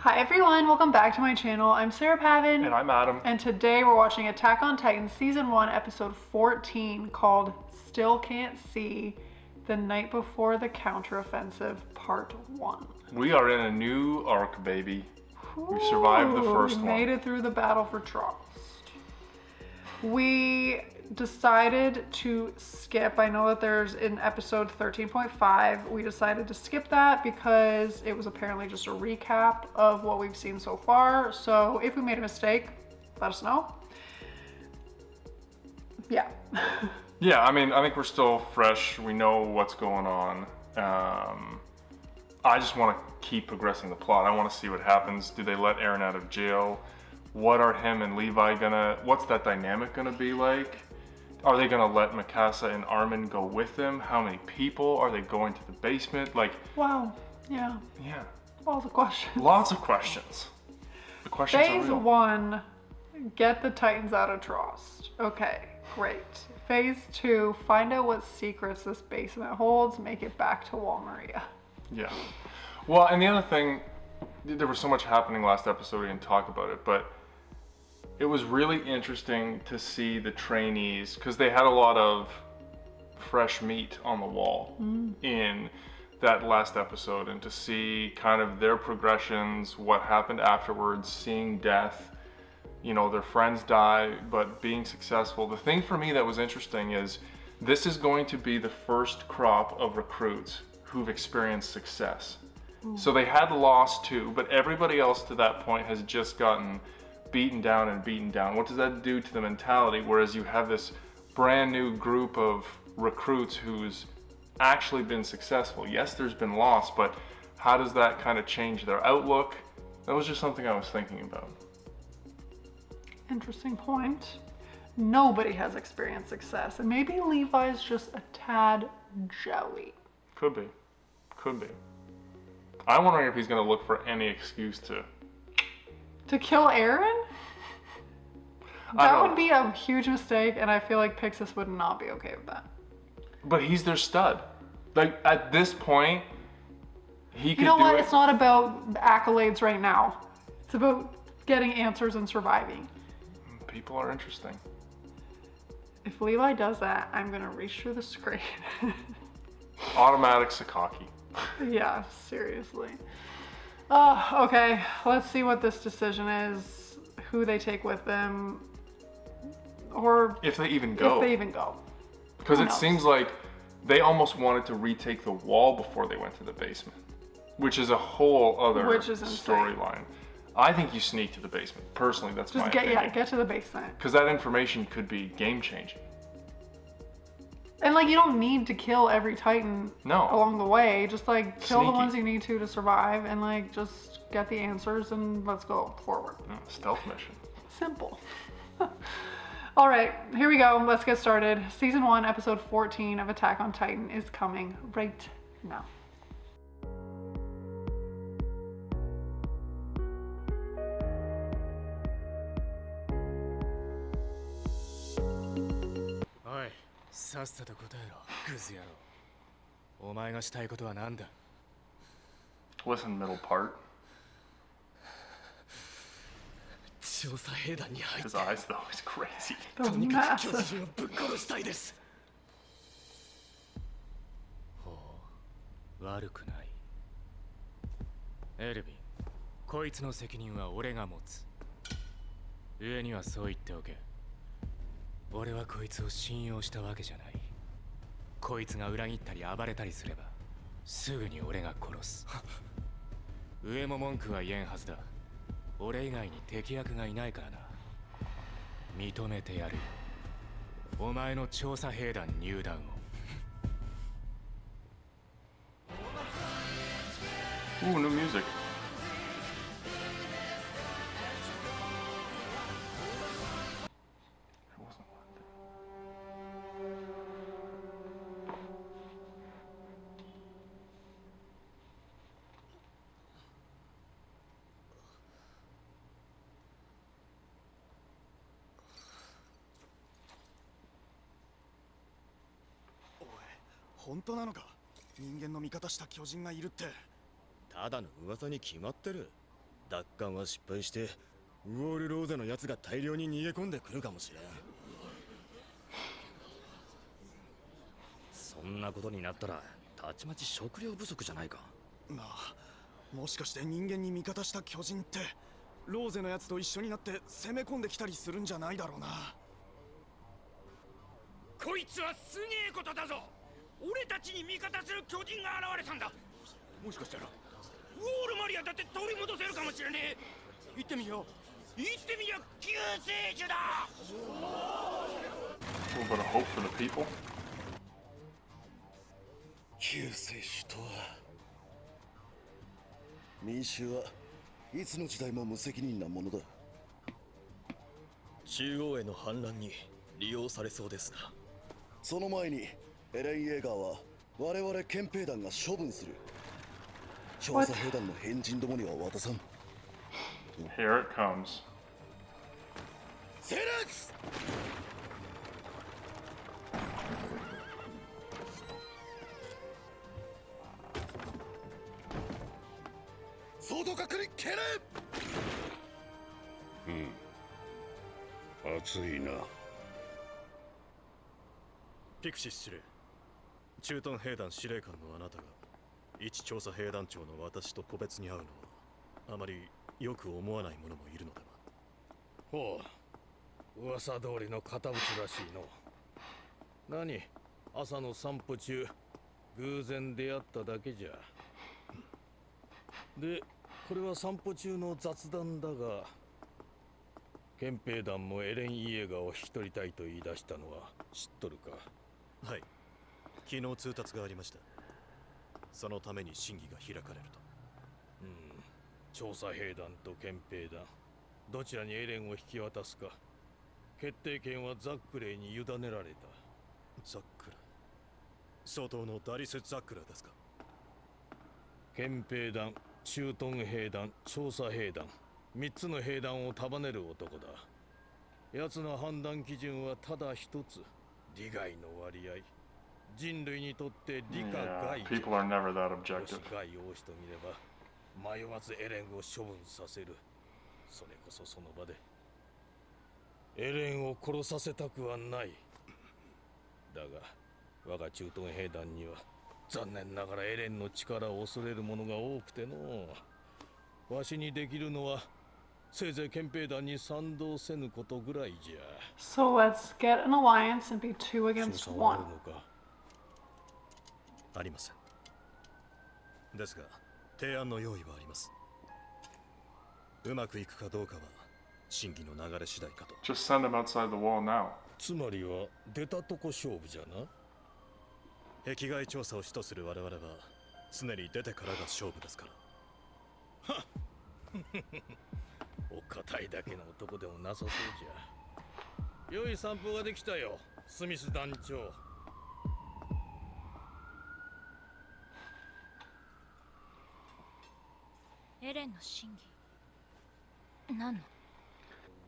Hi everyone, welcome back to my channel. I'm Sarah Pavan. And I'm Adam. And today we're watching Attack on Titan Season 1, Episode 14, called Still Can't See, The Night Before the Counteroffensive, Part 1. We are in a new arc, baby. We survived the first one. Made it through the battle for Trust. We decided to skip, I know that there's in episode 13.5, we decided to skip that because it was apparently just a recap of what we've seen so far. So if we made a mistake, let us know. Yeah. Yeah, I mean, I think we're still fresh. We know what's going on. I just want to keep progressing the plot. I want to see what happens. Do they let Eren out of jail? What are him and Levi what's that dynamic gonna be like? Are they gonna let Mikasa and Armin go with them? How many people? Are they going to the basement? Like, wow, yeah. Yeah. Lots of questions. Lots of questions. The questions are real. Phase 1, get the Titans out of Trust. Okay, great. Phase 2, find out what secrets this basement holds, make it back to Wall Maria. Yeah. Well, and the other thing, there was so much happening last episode, we didn't talk about it, but it was really interesting to see the trainees, because they had a lot of fresh meat on the wall in that last episode, and to see kind of their progressions, what happened afterwards, seeing death, you know, their friends die, but being successful. The thing for me that was interesting is this is going to be the first crop of recruits who've experienced success. So they had lost too, but everybody else to that point has just gotten beaten down and beaten down. What does that do to the mentality? Whereas you have this brand new group of recruits who's actually been successful. Yes, there's been loss, but how does that kind of change their outlook? That was just something I was thinking about. Interesting point. Nobody has experienced success, and maybe Levi's just a tad jelly. Could be. Could be. I'm wondering if he's going to look for any excuse to kill Eren? That would be a huge mistake, and I feel like Pixis would not be okay with that. But he's their stud. Like, at this point, he could do it. You know what? It's not about accolades right now. It's about getting answers and surviving. People are interesting. If Levi does that, I'm gonna reach through the screen. Automatic Sakaki. Yeah, seriously. Oh, okay. Let's see what this decision is. Who they take with them, or if they even go. If they even go. Because it seems like they almost wanted to retake the wall before they went to the basement, which is a whole other storyline. I think you sneak to the basement. Personally, that's my opinion. Yeah, get to the basement. Because that information could be game changing. And like, you don't need to kill every Titan along the way. Just like kill the ones you need to survive, and like just get the answers and let's go forward. Stealth mission. Simple. All right, here we go. Let's get started. Season 1, episode 14 of Attack on Titan is coming right now.さっさと答えろ、クズ野郎。お前がしたいことは何だ? Listen, middle part. His eyes, though, is crazy. とにかく巨人をぶっ殺したいです。ほう、悪くない。エルヴィン、こいつの責任は俺が持つ。上にはそう言っておけ。俺はこいつを信用したわけじゃない。こいつが裏切ったり暴れたりすればすぐに俺が殺す。上も文句は言えんはずだ。俺以外に敵役がいないからな。認めてやるよ。お前の調査兵団入団を。Ooh, new music. Oh, 本当なのか？人間の味方した巨人がいるって。ただの噂に決まってる。奪還は失敗してウォールローゼのやつが大量に逃げ込んでくるかもしれん。そんなことになったらたちまち食料不足じゃないか。なあ、もしかして人間に味方した巨人ってローゼのやつと一緒になって攻め込んできたりするんじゃないだろうな。こいつはすげえことだぞ。俺たちに味方する巨人が現れたんだ。もしかしたらウォールマリアだって取り戻せるかもしれねえ。行ってみよう、行ってみよう、救世主だ。 A little bit of hope for the people. 救世主とは、民衆はいつの時代も無責任なものだ。中央への反乱に利用されそうですな。その前にエレン・イェーガーは我々憲兵団が処分する。調査兵団の変人どもには渡さん。 Here it comes. セレックス。外角に蹴れ。熱いな。ピクシス司令、駐屯兵団司令官のあなたが一調査兵団長の私と個別に会うのはあまりよく思わない者もいるのでは。ほう、噂通りの堅物らしいの。何、朝の散歩中偶然出会っただけじゃ。で、これは散歩中の雑談だが、憲兵団もエレン・イエーガーを引き取りたいと言い出したのは知っとるか。はい、昨日通達がありました。そのために審議が開かれると。調査兵団と憲兵団、どちらにエレンを引き渡すか決定権はザックレーに委ねられた。ザックラ、相当のダリス・ザックラですか。憲兵団、駐屯兵団、調査兵団、3つの兵団を束ねる男だ。奴の判断基準はただ一つ、利害の割合。人類にとって利か Yeah, 害。 people are never that もし objective. 害を押しと見れば迷わずエレンを処分させる。それこそその場でエレンを殺させたくはない。だが我が駐屯兵団には残念ながらエレンの力を恐れる者が多くての。わしにできるのはせいぜい憲兵団に賛同せぬことぐらいじゃ。 So let's get an alliance and be two 勝 against 算はあ one. るのか。ありません。ですが提案の用意はあります。うまくいくかどうかは審議の流れ次第かと。 Just send them outside the wall now. つまりは出たとこ勝負じゃな。壁外調査を主とする我々は常に出てからが勝負ですから。お堅いだけの男でもなさそうじゃ。良い散歩ができたよ、スミス団長。エレンの審議何の。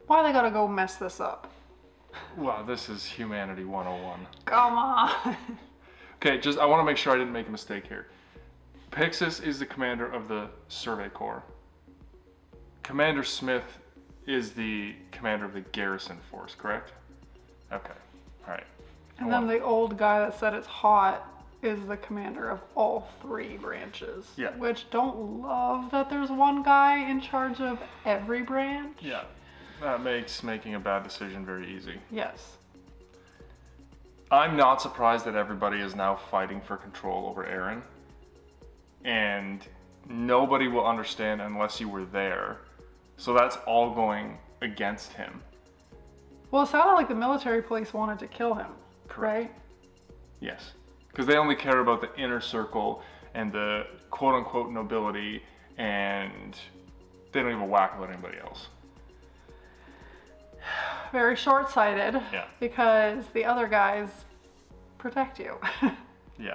Why they gotta go mess this up? Wow, this is humanity 101. Come on. Okay, just I want to make sure I didn't make a mistake here. Pixis is the commander of the Survey Corps. Commander Smith is the commander of the garrison force, correct? Okay, all right. And then the old guy that said it's hot is the commander of all three branches. Yeah. Which don't love that there's one guy in charge of every branch. Yeah, that makes making a bad decision very easy. Yes. I'm not surprised that everybody is now fighting for control over Eren. And nobody will understand unless you were there. So that's all going against him. Well, it sounded like the military police wanted to kill him, right? Yes. Because they only care about the inner circle and the quote unquote nobility, and they don't even whack about anybody else. Very short-sighted. Yeah. Because the other guys protect you. Yeah.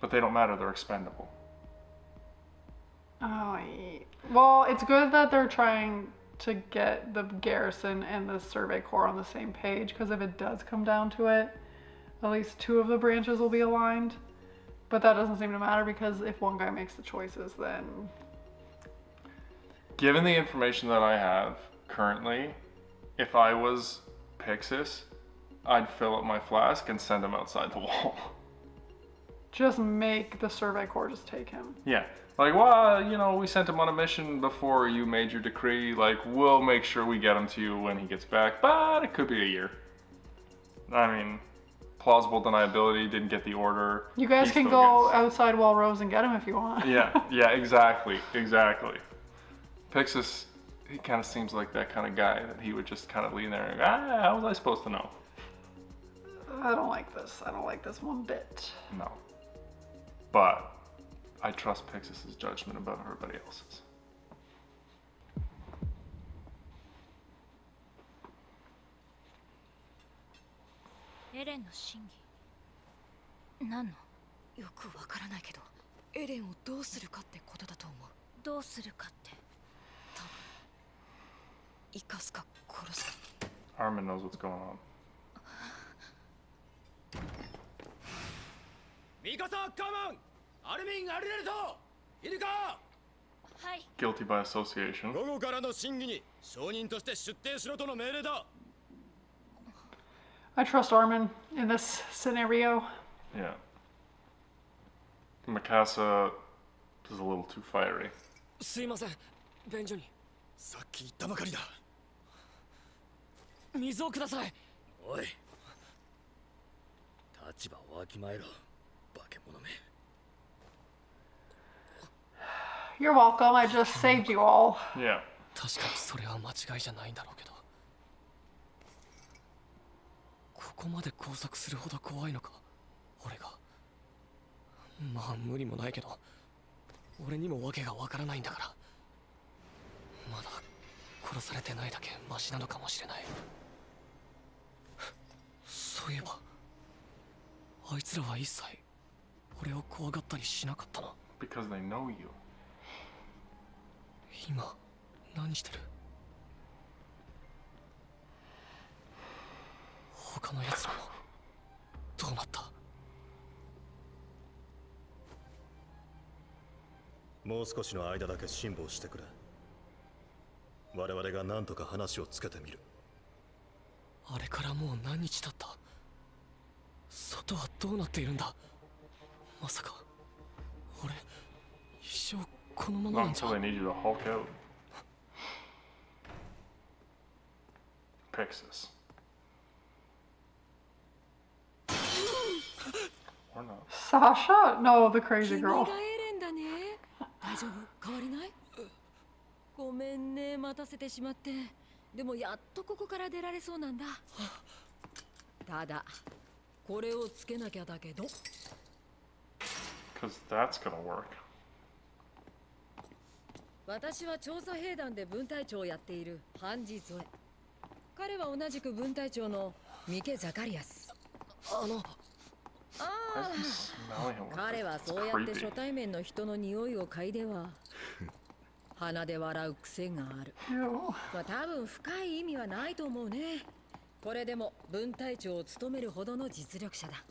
But they don't matter, they're expendable. Oh, well, it's good that they're trying to get the garrison and the Survey Corps on the same page, because if it does come down to it, at least two of the branches will be aligned. But that doesn't seem to matter, because if one guy makes the choices, then given the information that I have currently, if I was Pixis, I'd fill up my flask and send him outside the wall. Just make the Survey Corps just take him. Yeah. Like, well, you know, we sent him on a mission before you made your decree. Like, we'll make sure we get him to you when he gets back, but it could be a year. I mean, plausible deniability, didn't get the order. You guys He can still go gets- outside Wall Rose and get him if you want. Yeah, exactly. Pixis, he kind of seems like that kind of guy that he would just kind of lean there and go, how was I supposed to know? I don't like this. I don't like this one bit. No. But I trust Pixis' judgment above everybody else's.エレンの真偽何のよくわからないけど、エレンをどうするかってことだと思う。どうするかって多分生かすか殺すか。 Armin knows what's going on. ミカサカマンアルミン・アルレルトいるか。はい Guilty by association. 午後からの審議に証人として出廷しろとの命令だ。 I trust Armin in this scenario. Yeah. Mikasa is a little too fiery. すいません便所にさっき言ったばかりだ。水をください。おい、立場をわきまえろ、化け物め。 You're welcome. I just saved you all. Yeah. 確かにそれは間違いじゃないんだろうけど、ここまで拘束するほど怖いのか俺が。まあ無理もないけど、俺にも訳がわからないんだから。まだ殺されてないだけマシなのかもしれない。そういえばあいつらは一切俺を怖がったりしなかったな。 Because they know you. 今何してる？他の奴らもどうなった？もう少しの間だけ辛抱してくれ。我々が何とか話をつけてみる。あれからもう何日経った？外はどうなっているんだ？まさか俺一生このまま Not なんじゃ。 until they need you to Hulk out. Pixis. Or not. Sasha? No, the crazy 君が girl. エレンだね。大丈夫？変わりない？ごめんね、待たせてしまって。でもやっとここから出られそうなんだ。ただこれをつけなきゃだけど。 Because that's gonna work. 私は調査兵団で分隊長をやっているハンジ・ゾエ。彼は同じく分隊長のミケ・ザカリアス。Why あ is he あ、 smelling him? 彼は That's そうやって creepy. 初対面の人の匂いを嗅いでは鼻で笑う癖がある。 Ew. まあ多分深い意味はないと思うね。これでも分隊長を務めるほどの実力者だ。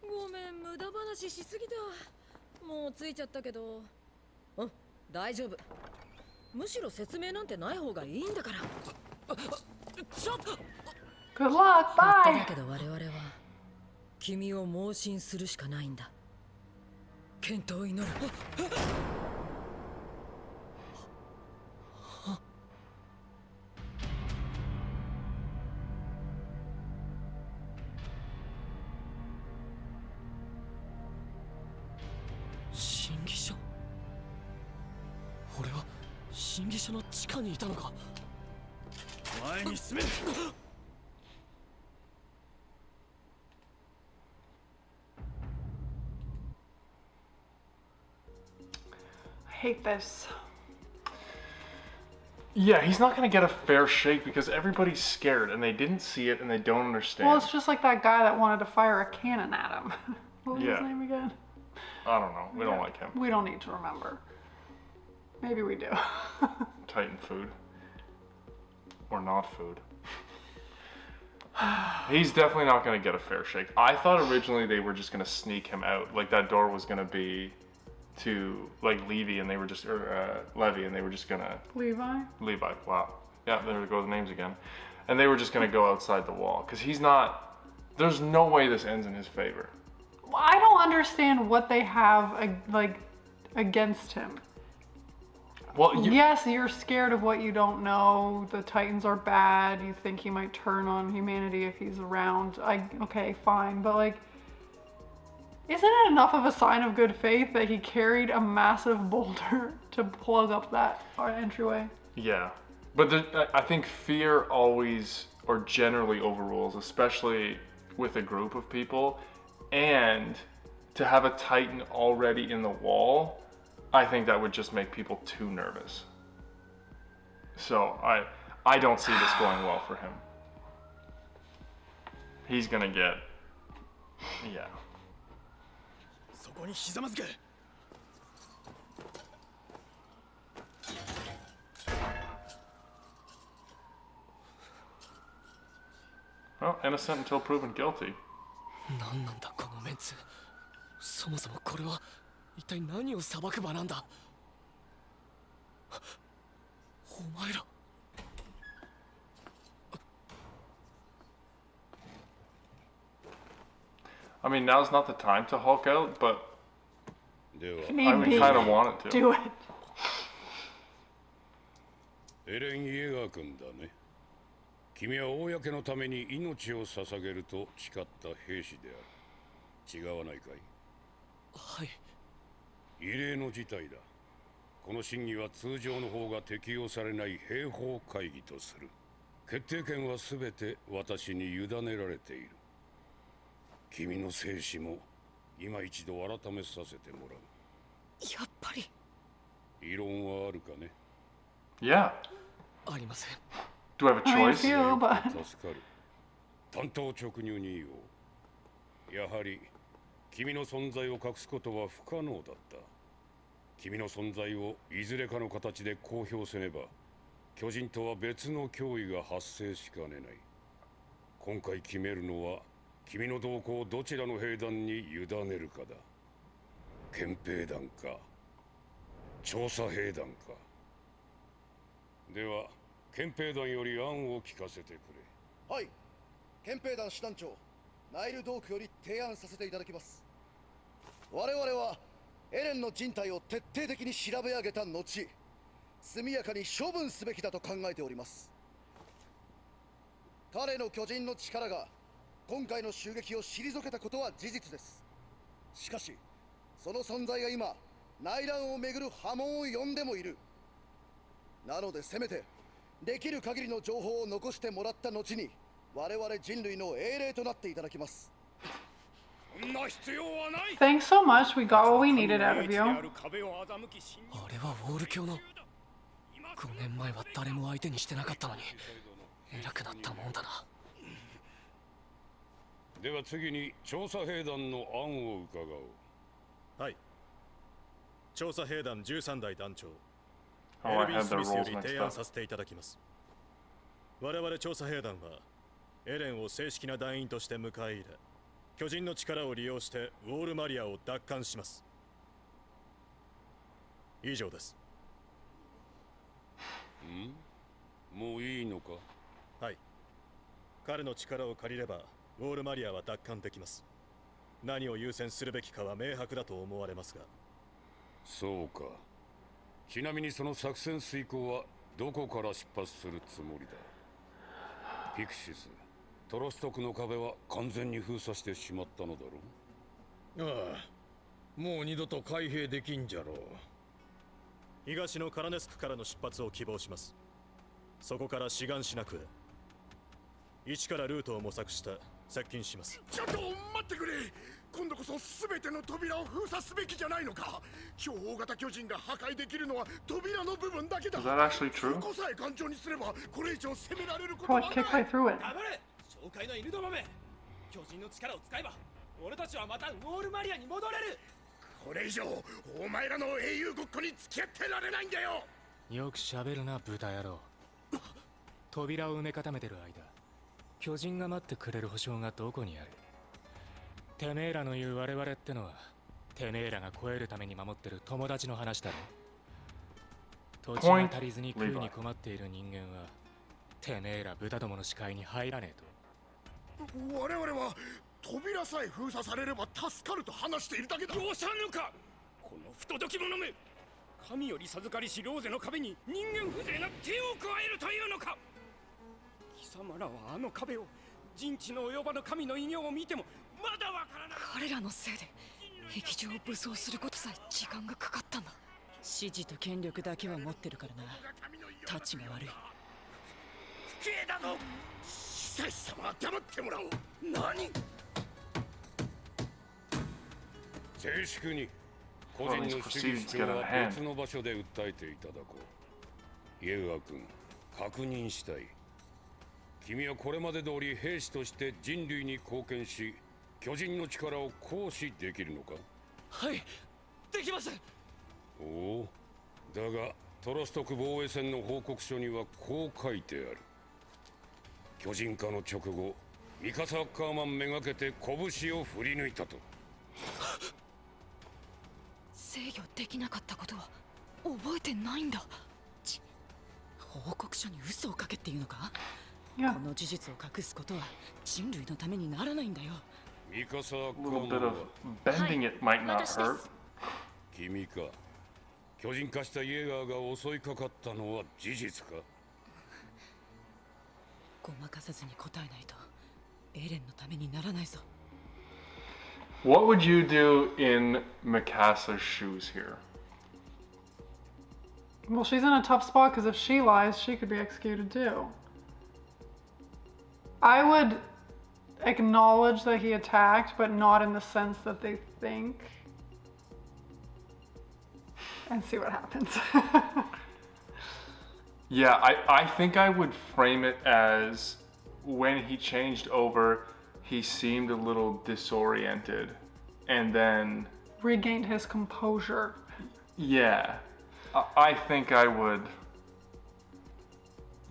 ごめん、無駄話しすぎた。もう着いちゃったけど。うん、大丈夫。むしろ説明なんてない方がいいんだから。ちょっと Good luck. だ Bye. けど我々は君を盲信するしかないんだ。健闘を祈る。審議所？俺は審議所の地下にいたのか？前に進め。 I hate this. Yeah, he's not gonna get a fair shake because everybody's scared and they didn't see it and they don't understand. Well, it's just like that guy that wanted to fire a cannon at him. What was Yeah. his name again? I don't know. We don't like him. We don't need to remember. Maybe we do. Titan food. Or not food. He's definitely not going to get a fair shake. I thought originally they were just going to sneak him out. Like that door was going to be to like Levi, and they were just Levi, and they were just going to Levi. Levi. Wow. Yeah, there go the names again. And they were just going to go outside the wall because he's not. There's no way this ends in his favor. I don't understand what they have like against him. Well, yes, you're scared of what you don't know. The Titans are bad. You think he might turn on humanity if he's around. Okay, fine. But like, isn't it enough of a sign of good faith that he carried a massive boulder to plug up that entryway? Yeah. But I think fear always or generally overrules, especially with a group of people. And to have a Titan already in the wall, I think that would just make people too nervous. So I don't see this going well for him. He's gonna get, yeah. Well, innocent until proven guilty. 何なんだこのメンツ。そもそもこれは一体何を裁く場なんだ。お前ら。I mean, now's not the time to Hulk out, but I would Maybe. kind of want it to. Do it. エレン・イエガー君だね。君は公のために命を捧げると誓った兵士である。違わないかい？はい。異例の事態だ。この審議は通常の方が適用されない兵法会議とする。決定権はすべて私に委ねられている。君の生死も今一度改めさせてもらう。やっぱり。異論はあるかね？ Yeah. ありません。Do I have a choice?助かる。単刀直入に言おう。やはり君の存在を隠すことは不可能だった。君の存在をいずれかの形で公表せねば、巨人とは別の脅威が発生しかねない。今回決めるのは、君の動向をどちらの兵団に委ねるかだ。憲兵団か、調査兵団か。では、憲兵団より案を聞かせてくれ。はい、憲兵団師団長ナイル・ドークより提案させていただきます。我々はエレンの人体を徹底的に調べ上げた後、速やかに処分すべきだと考えております。彼の巨人の力が今回の襲撃を退けたことは事実です。しかしその存在が今内乱をめぐる波紋を呼んでもいる。なのでせめてできる限りの情報を残してもらった後に我々人類の英霊となっていただきます。 Thanks so much. We got what we needed out of you. あれはウォール教の。5年前は誰も相手にしてなかったのに偉くなったもんだな。では次に調査兵団の案を伺おう。はい。調査兵団13代団長 Oh, エ I ルビン・ had ス the ミスよ roles り mixed 提案 up. させていただきます。我々調査兵団はエレンを正式な団員として迎え入れ、巨人の力を利用してウォールマリアを奪還します。以上です。もういいのか？はい。彼の力を借りればウォールマリアは奪還できます。何を優先するべきかは明白だと思われますが。そうか。ちなみにその作戦遂行はどこから出発するつもりだ？ピクシス、トロストクの壁は完全に封鎖してしまったのだろう？ああ、もう二度と開閉できんじゃろう。東のカラネスクからの出発を希望します。そこから志願しなくへ。一からルートを模索して接近します。ちょっと待ってくれ。今度こそ全ての扉を封鎖すべきじゃないのか。超大型巨人が破壊できるのは扉の部分だけだ。 Is that actually true? そこさえ頑丈にすればこれ以上攻められることは Oh, ない。 I kicked right through it. 黙れ紹介の犬どもめ。巨人の力を使えば俺たちはまたウォールマリアに戻れる。これ以上お前らの英雄ごっこに付き合ってられないんだよ。よく喋るな豚野郎。扉を埋め固めてる間巨人が待ってくれる保証がどこにある？てめえらの言う我々ってのはてめえらが超えるために守ってる友達の話だろ。土地が足りずに食うに困っている人間はてめえら豚どもの視界に入らねえと。我々は扉さえ封鎖されれば助かると話しているだけだ。容赦ぬか、この不届き者め。神より授かりしローゼの壁に人間風情が手を加えるというのか。貴様らはあの壁を人知の及ばぬ神の異形を見てもまだわからない。彼らのせいで壁上を武装することさえ時間がかかったんだ。指示と権力だけは持ってるからな。タチが悪い。不敬だぞ。司祭様は黙ってもらおう。何？静粛に。個人の主義主張は別の場所で訴えていただこう。イエガー君、確認したい。君はこれまで通り兵士として人類に貢献し、巨人の力を行使できるのか？はい、できます。おお、だがトロストク防衛戦の報告書にはこう書いてある。巨人化の直後、ミカサ・アッカーマンめがけて拳を振り抜いたと。制御できなかったことは覚えてないんだ。報告書に嘘を書けっていうのか？この事実を隠すことは人類のためにならないんだよ。ミカサ・アッカー A マ little ン bit は of bending it might not hurt. 君か。巨人化したイエガーが襲いかかったのは事実か？ごまかさずに答えないとエレンのためにならないぞ。What would you do in Mikasa's shoes here? Well, she's in a tough spot because if she lies, she could be executed too. I would acknowledge that he attacked, but not in the sense that they think. And see what happens. Yeah, I think I would frame it as when he changed over, he seemed a little disoriented and then regained his composure. Yeah, I think I would.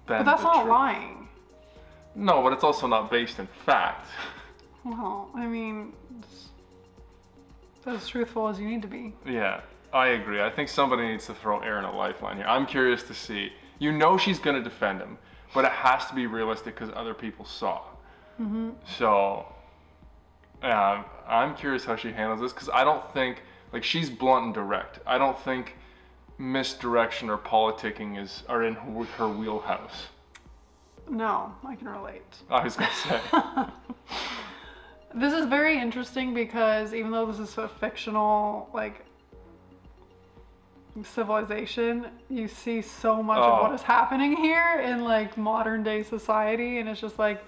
But that's not lying. No, but it's also not based in fact. Well, I mean, it's as truthful as you need to be. Yeah, I agree. I think somebody needs to throw Eren a lifeline here. I'm curious to see. You know she's going to defend him, but it has to be realistic because other people saw. Mm-hmm. So, I'm curious how she handles this because I don't think, like, she's blunt and direct. I don't think misdirection or politicking are in her wheelhouse. No, I can relate. I was going to say. This is very interesting because even though this is a fictional, like, civilization, you see so much of what is happening here in, like, modern day society, and it's just like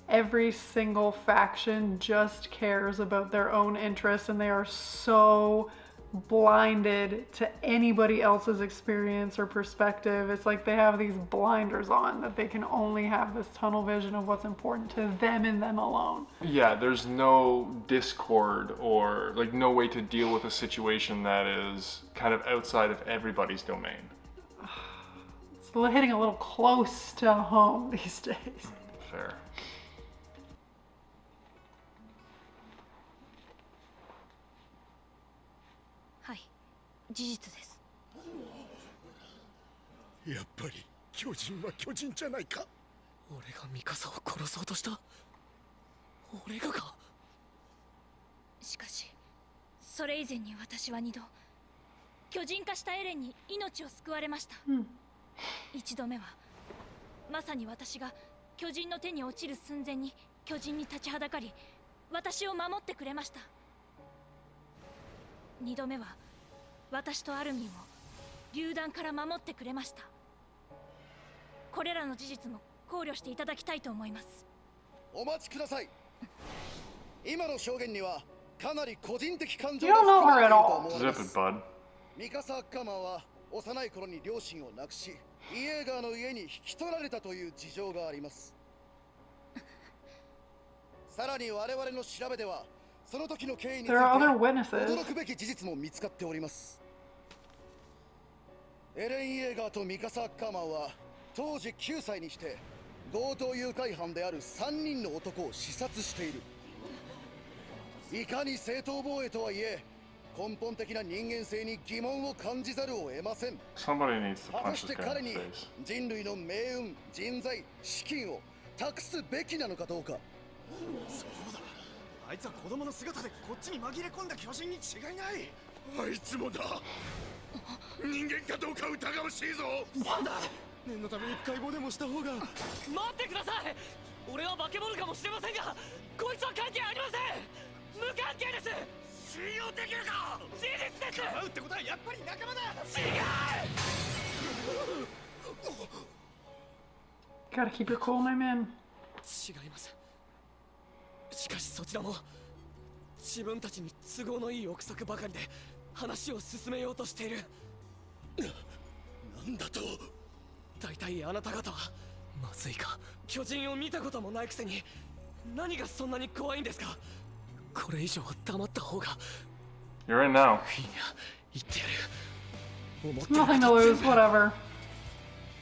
every single faction just cares about their own interests, and they are so blinded to anybody else's experience or perspective. It's like they have these blinders on that they can only have this tunnel vision of what's important to them and them alone. Yeah, there's no discord or like no way to deal with a situation that is kind of outside of everybody's domain. It's hitting a little close to home these days. Fair. Hi, 事実です。やっぱり巨人は巨人じゃないか。俺がミカサを殺そうとした。俺がか。しかし、それ以前に私は2度巨人化したエレンに命を救われました。1度目はまさに私が巨人の手に落ちる寸前に巨人に立ちはだかり、私を守ってくれました。2度目は私とアルミンを榴弾から守ってくれました。これらの事実も考慮していただきたいと思います。お待ちください。今の証言にはかなり個人的感情 You が don't know 含ま her れてい at ると all. 思われ Zip ま it, す。 bud. ミカサ・アッカーマンは幼い頃に両親を亡くし、イエーガーの家に引き取られたという事情があります。さらに我々の調べでは、その時の経緯について There are other witnesses. 驚くべき事実も見つかっております。エレン・イエーガーとミカサ・アッカーマンは当時9歳にして強盗誘拐犯である3人の男を視察している。いかに正当防衛とはいえ、根本的な人間性に疑問を感じざるを得ません。 Somebody needs to 果た punch し this て guy 彼 in に the face. 人類の命運、人材、資金を託すべきなのかどうか。そうだ、あいつは子供の姿でこっちに紛れ込んだ巨人に違いない。あいつもだ。人間かどうか疑わしいぞ。なんだ、念のために解剖でもした方が。待ってください。俺は化け物かもしれませんが、こいつは関係ありません。無関係です。信用できるか。事実です。会うってことはやっぱり仲間だ。違う。 Gotta keep your cool, my man. 違います。しかしそちらも自分たちに都合のいい憶測ばかりで話を進めようとしている。なんだと。大体あなた方はまずいか、巨人を見たこともないくせに何がそんなに怖いんですか。これ以上黙った方が。 You're in now. いや、言ってやる。思ってること Nothing to 全 lose, 部 whatever.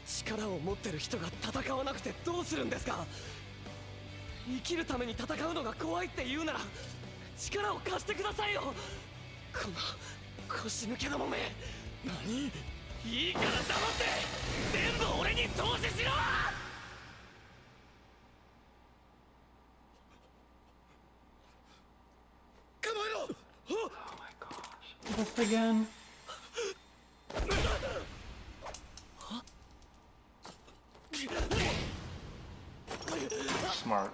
力を持ってる人が戦わなくてどうするんですか。生きるために戦うのが怖いって言うなら力を貸してくださいよ。この腰抜けどもめ。何。いいから黙って全部俺に投資しろ。構えろ。 Oh my gosh. This again. Smart.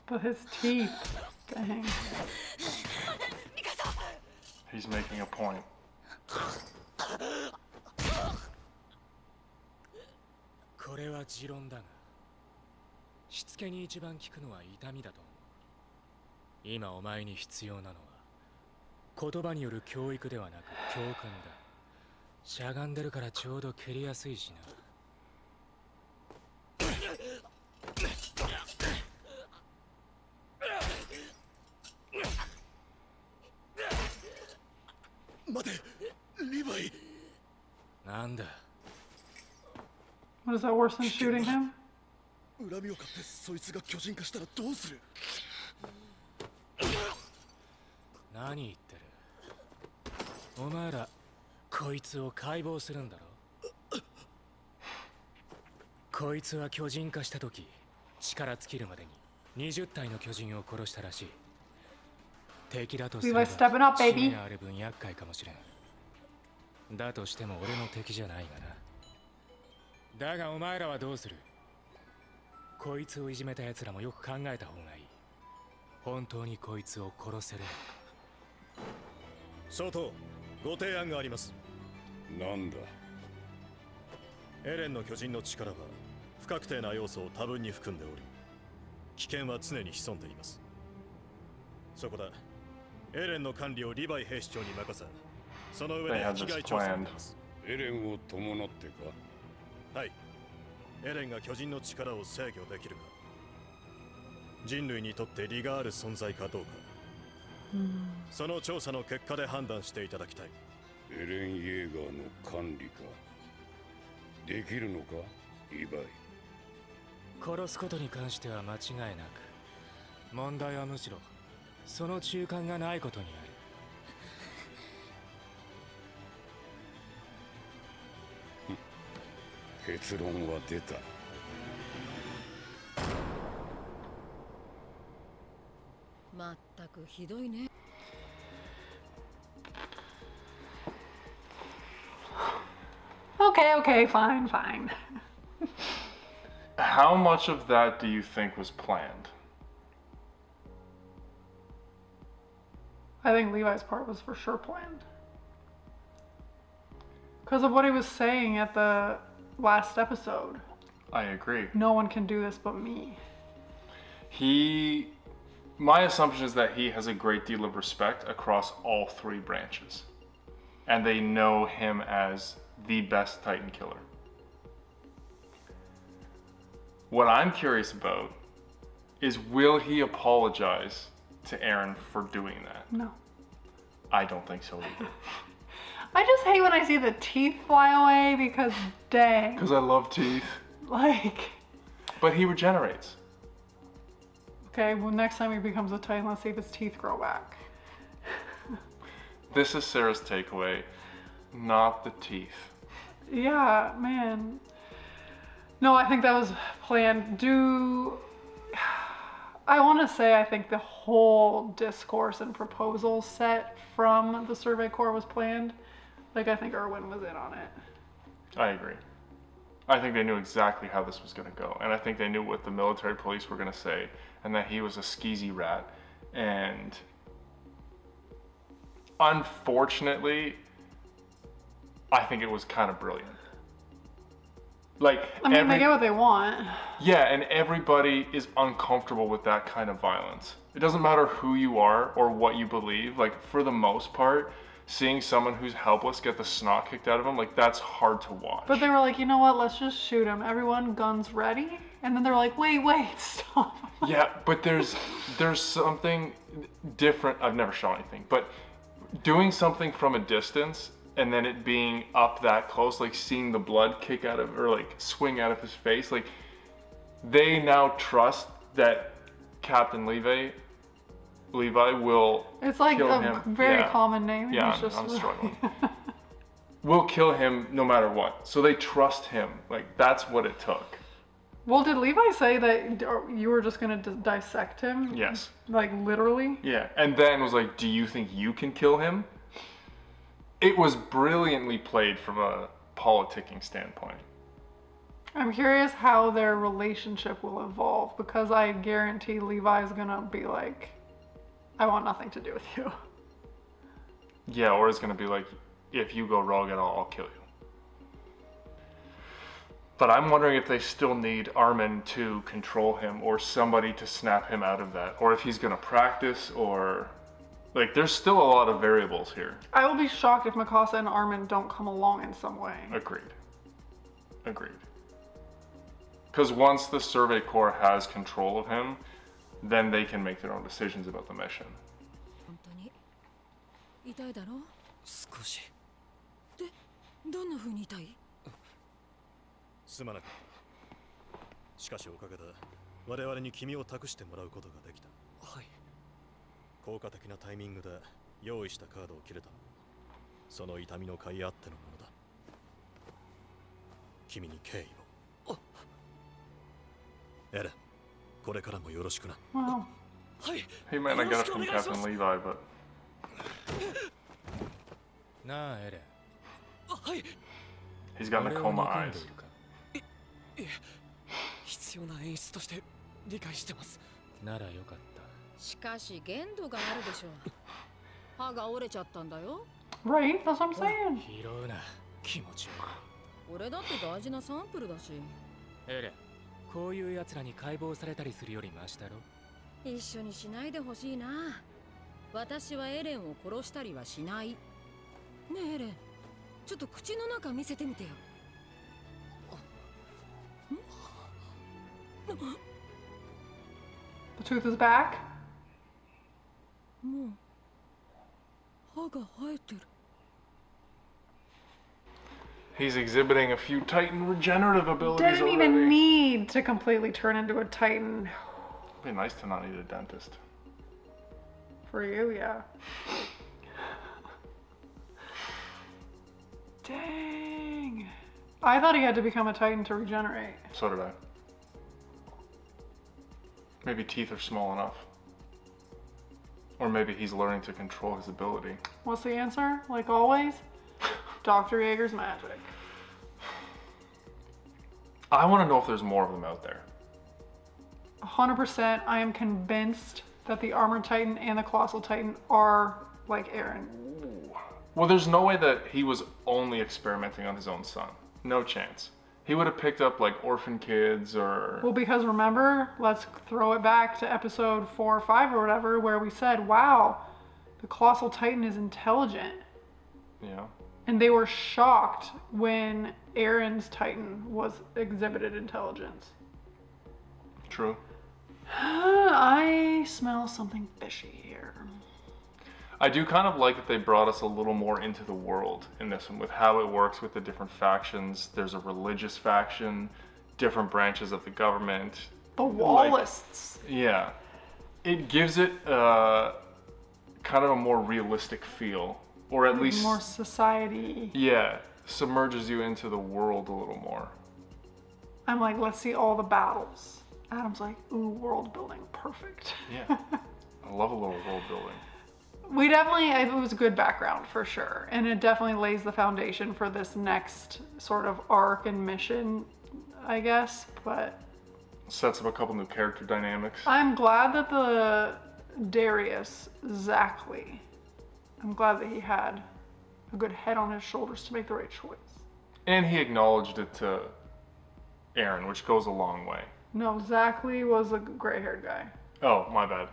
But his teeth. Dang. He's making a point. これは持論だが、しつけに一番効くのは痛みだと思う。今お前に必要なのは言葉による教育ではなく教訓だ。しゃがんでるからちょうど蹴りやすいしな。待て、リヴァイ。なんだ。 What is that worse than shooting him? 恨みを買ってそいつが巨人化したらどうする。何言ってる。お前らこいつを解剖するんだろ。こいつは巨人化した時力尽きるまでに20体の巨人を殺したらしい。敵だとすれば Levi stepping up, baby. 知がある分厄介かもしれん。だとしても俺の敵じゃないがな。だがお前らはどうする。こいつをいじめた奴らもよく考えた方がいい。本当にこいつを殺せるのか。総統、ご提案があります。なんだ。エレンの巨人の力は不確定な要素を多分に含んでおり、危険は常に潜んでいます。そこだ、エレンの管理をリヴァイ兵士長に任せ、その上で被害調査をします。エレンを伴ってか。はい。エレンが巨人の力を制御できるか、人類にとって利がある存在かどうか、その調査の結果で判断していただきたい。エレン・イェーガーの管理か。できるのか、リヴァイ。殺すことに関しては間違いなく、問題はむしろその中間がないことにある。結論は出た。まったくひどいね。Okay, okay, fine, fine. How much of that do you think was planned? I think Levi's part was for sure planned. Because of what he was saying at the last episode. I agree. No one can do this but me. My assumption is that he has a great deal of respect across all three branches. And they know him as the best Titan killer. What I'm curious about is, will he apologize to Eren for doing that? No. I don't think so either. I just hate when I see the teeth fly away because dang. Because I love teeth. Like. But he regenerates. Okay, well next time he becomes a Titan, let's see if his teeth grow back. This is Sarah's takeaway, not the teeth. Yeah, man. No, I think that was planned. I want to say I think the whole discourse and proposal set from the Survey Corps was planned. Like, I think Erwin was in on it. I agree. I think they knew exactly how this was going to go. And I think they knew what the military police were going to say. And that he was a skeezy rat. And unfortunately, I think it was kind of brilliant. Like, I mean, they get what they want. Yeah, and everybody is uncomfortable with that kind of violence. It doesn't matter who you are or what you believe. Like, for the most part, seeing someone who's helpless get the snot kicked out of them, like, that's hard to watch. But they were like, you know what, let's just shoot him. Everyone, guns ready? And then they're like, wait, stop. Yeah, but there's something different. I've never shot anything, but doing something from a distance and then it being up that close, like seeing the blood kick out of, or like swing out of his face, like they now trust that Captain Levi will It's like kill a him. very common name. Yeah, I'm struggling. Will kill him no matter what. So they trust him. Like, that's what it took. Well, did Levi say that you were just going to dissect him? Yes. Like, literally? Yeah, and then was like, do you think you can kill him? It was brilliantly played from a politicking standpoint. I'm curious how their relationship will evolve, because I guarantee Levi's going to be like, I want nothing to do with you. Yeah, or it's going to be like, if you go rogue at all, I'll kill you. But I'm wondering if they still need Armin to control him, or somebody to snap him out of that, or if he's going to practice, or... Like, there's still a lot of variables here. I will be shocked if Mikasa and Armin don't come along in some way. Agreed. Because once the Survey Corps has control of him, then they can make their own decisions about the mission. 本当に痛いだろ？少し。で、どんな風に痛い？すまなかった。しかしおかげで我々に君を託してもらうことができた。はい。効果的なタイミングで用意したカードを切れたのもその痛みの甲斐あってのものだ。君に敬意を。エレン、これからもよろしくな。Wow. He might not get it from Captain Levi, but... なあ、エレン。はい。 He's got Nakoma eyes. 必要な演出として理解してます。ならよかった。しかし限度があるでしょう。歯が折れちゃったんだよ。Right, that's what I'm saying. 拾うな、気持ち悪い。俺だって大事なサンプルだし。エレン、こういう奴らに解剖されたりするよりマシだろ。一緒にしないでほしいな。私はエレンを殺したりはしない。ねえエレン、ちょっと口の中見せてみてよ。The tooth is back? もう歯が生えてる。He's exhibiting a few Titan regenerative abilities Didn't already. even need to completely turn into a Titan. It'd be nice to not need a dentist. For you, yeah. Dang. I thought he had to become a Titan to regenerate. So did I. Maybe teeth are small enough. Or maybe he's learning to control his ability. What's the answer? Like always? Dr. Jaeger's magic. I want to know if there's more of them out there. 100%, I am convinced that the Armored Titan and the Colossal Titan are like Eren. Well, there's no way that he was only experimenting on his own son. No chance. He would have picked up like orphan kids or... Well, because remember, let's throw it back to episode 4 or 5 or whatever, where we said, wow, the Colossal Titan is intelligent. Yeah. And they were shocked when Eren's Titan was exhibited intelligence. True. I smell something fishy here. I do kind of like that they brought us a little more into the world in this one with how it works with the different factions. There's a religious faction, different branches of the government. The Wallists. Yeah. It gives it kind of a more realistic feel, or at least more society. Yeah, submerges you into the world a little more. I'm like, let's see all the battles. Adam's like, ooh, world building, perfect. Yeah, I love a little world building. We definitely, it was a good background for sure. And it definitely lays the foundation for this next sort of arc and mission, I guess. But sets up a couple new character dynamics. I'm glad that the Darius, Zackley, I'm glad that he had a good head on his shoulders to make the right choice. And he acknowledged it to Eren, which goes a long way. No, Zackley was a gray-haired guy. Oh, my bad.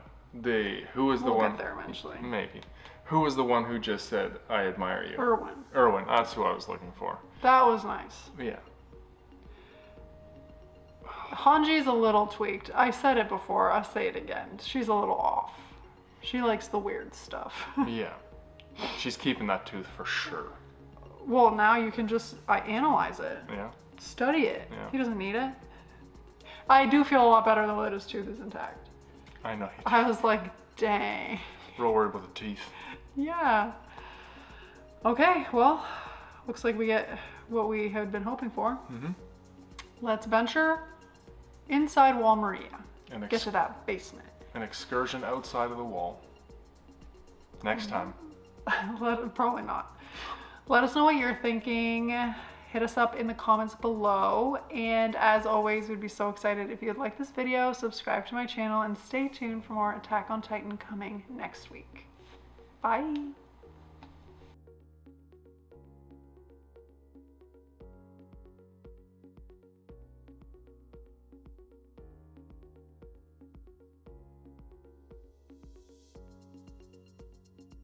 Who was the one? We'll get there eventually. Maybe. Who was the one who just said, I admire you? Erwin, that's who I was looking for. That was nice. Yeah. Hanji's a little tweaked. I said it before, I'll say it again. She's a little off. She likes the weird stuff. Yeah. She's keeping that tooth for sure. Well, now you can just analyze it. Yeah. Study it. Yeah. He doesn't need it. I do feel a lot better though that his tooth is intact. I know. I was like, dang. Real worried about the teeth. Yeah. Okay, well, looks like we get what we had been hoping for. Mm-hmm. Let's venture inside Wall Maria. Get to that basement. An excursion outside of the wall. Next time. Probably not. Let us know what you're thinking. Hit us up in the comments below. And as always, we'd be so excited if you'd like this video, subscribe to my channel, and stay tuned for more Attack on Titan coming next week. Bye.